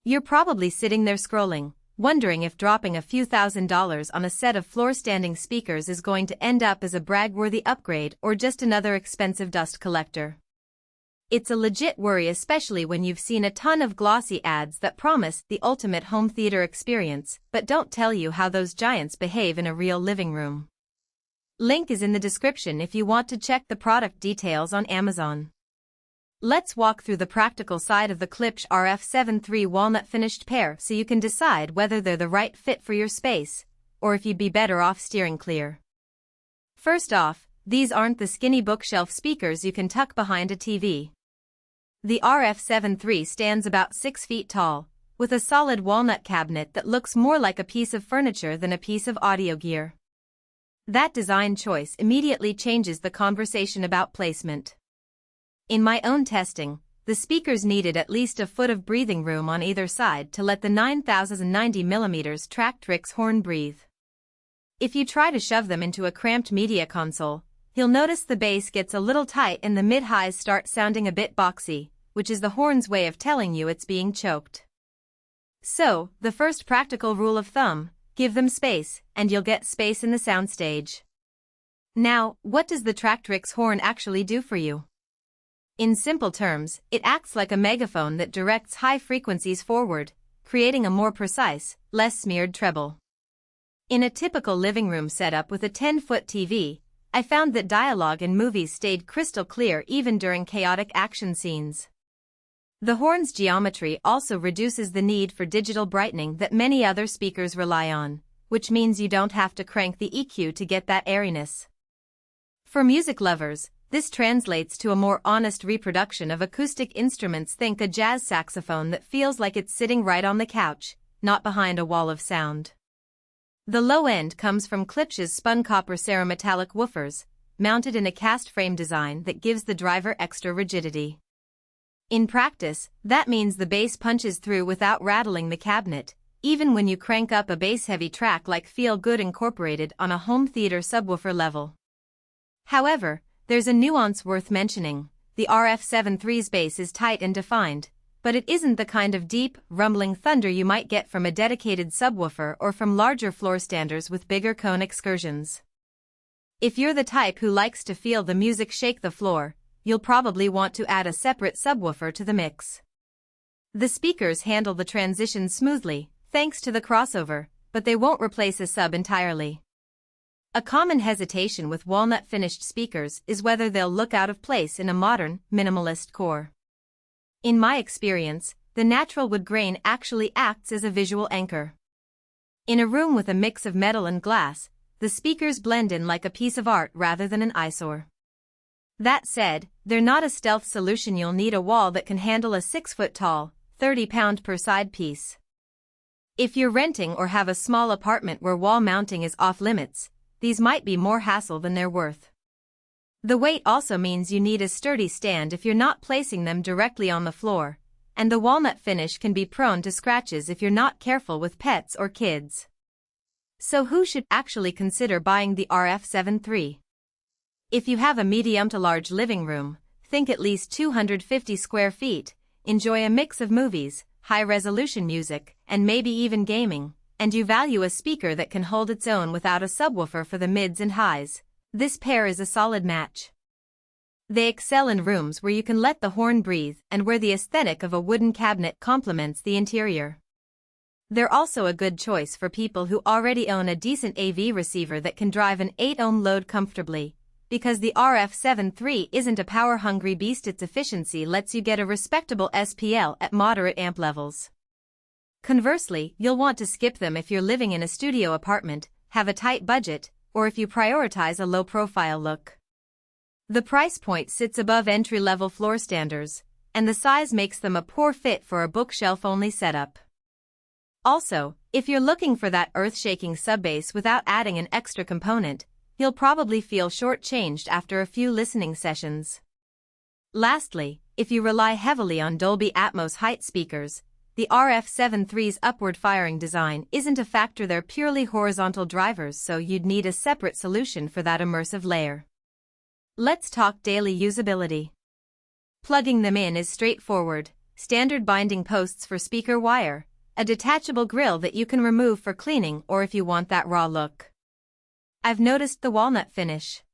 You're probably sitting there scrolling, wondering if dropping a few $1,000s on a set of floor-standing speakers is going to end up as a brag-worthy upgrade or just another expensive dust collector. It's a legit worry, especially when you've seen a ton of glossy ads that promise the ultimate home theater experience but don't tell you how those giants behave in a real living room. Link is in the description if you want to check the product details on Amazon. Let's walk through the practical side of the Klipsch RF73 walnut finished pair so you can decide whether they're the right fit for your space, or if you'd be better off steering clear. First off, these aren't the skinny bookshelf speakers you can tuck behind a TV. The RF73 stands about 6 feet tall, with a solid walnut cabinet that looks more like a piece of furniture than a piece of audio gear. That design choice immediately changes the conversation about placement. In my own testing, the speakers needed at least a foot of breathing room on either side to let the 9090mm Tractrix horn breathe. If you try to shove them into a cramped media console, you'll notice the bass gets a little tight and the mid-highs start sounding a bit boxy, which is the horn's way of telling you it's being choked. So, the first practical rule of thumb, give them space, and you'll get space in the soundstage. Now, what does the Tractrix horn actually do for you? In simple terms, it acts like a megaphone that directs high frequencies forward, creating a more precise, less smeared treble. In a typical living room setup with a 10-foot TV, I found that dialogue in movies stayed crystal clear even during chaotic action scenes. The horn's geometry also reduces the need for digital brightening that many other speakers rely on, which means you don't have to crank the EQ to get that airiness. For music lovers, this translates to a more honest reproduction of acoustic instruments. Think a jazz saxophone that feels like it's sitting right on the couch, not behind a wall of sound. The low end comes from Klipsch's Spun copper cerametallic woofers, mounted in a cast frame design that gives the driver extra rigidity. In practice, that means the bass punches through without rattling the cabinet, even when you crank up a bass-heavy track like Feel Good Incorporated on a home theater subwoofer level. However, there's a nuance worth mentioning. The RF73's bass is tight and defined, but it isn't the kind of deep, rumbling thunder you might get from a dedicated subwoofer or from larger floor standers with bigger cone excursions. If you're the type who likes to feel the music shake the floor, you'll probably want to add a separate subwoofer to the mix. The speakers handle the transition smoothly, thanks to the crossover, but they won't replace a sub entirely. A common hesitation with walnut-finished speakers is whether they'll look out of place in a modern, minimalist core. In my experience, the natural wood grain actually acts as a visual anchor. In a room with a mix of metal and glass, the speakers blend in like a piece of art rather than an eyesore. That said, they're not a stealth solution. You'll need a wall that can handle a 6-foot-tall, 30-pound per side piece. If you're renting or have a small apartment where wall mounting is off-limits, these might be more hassle than they're worth. The weight also means you need a sturdy stand if you're not placing them directly on the floor, and the walnut finish can be prone to scratches if you're not careful with pets or kids. So who should actually consider buying the RF73? If you have a medium to large living room, think at least 250 square feet, enjoy a mix of movies, high-resolution music, and maybe even gaming, and you value a speaker that can hold its own without a subwoofer for the mids and highs, this pair is a solid match. They excel in rooms where you can let the horn breathe and where the aesthetic of a wooden cabinet complements the interior. They're also a good choice for people who already own a decent AV receiver that can drive an 8-ohm load comfortably, because the RF73 isn't a power-hungry beast. Its efficiency lets you get a respectable SPL at moderate amp levels. Conversely, you'll want to skip them if you're living in a studio apartment, have a tight budget, or if you prioritize a low-profile look. The price point sits above entry-level floor standers, and the size makes them a poor fit for a bookshelf-only setup. Also, if you're looking for that earth-shaking sub-bass without adding an extra component, you'll probably feel short-changed after a few listening sessions. Lastly, if you rely heavily on Dolby Atmos height speakers, the RF73's upward-firing design isn't a factor. They're purely horizontal drivers, so you'd need a separate solution for that immersive layer. Let's talk daily usability. Plugging them in is straightforward. standard binding posts for speaker wire, a detachable grill that you can remove for cleaning or if you want that raw look. I've noticed the walnut finish.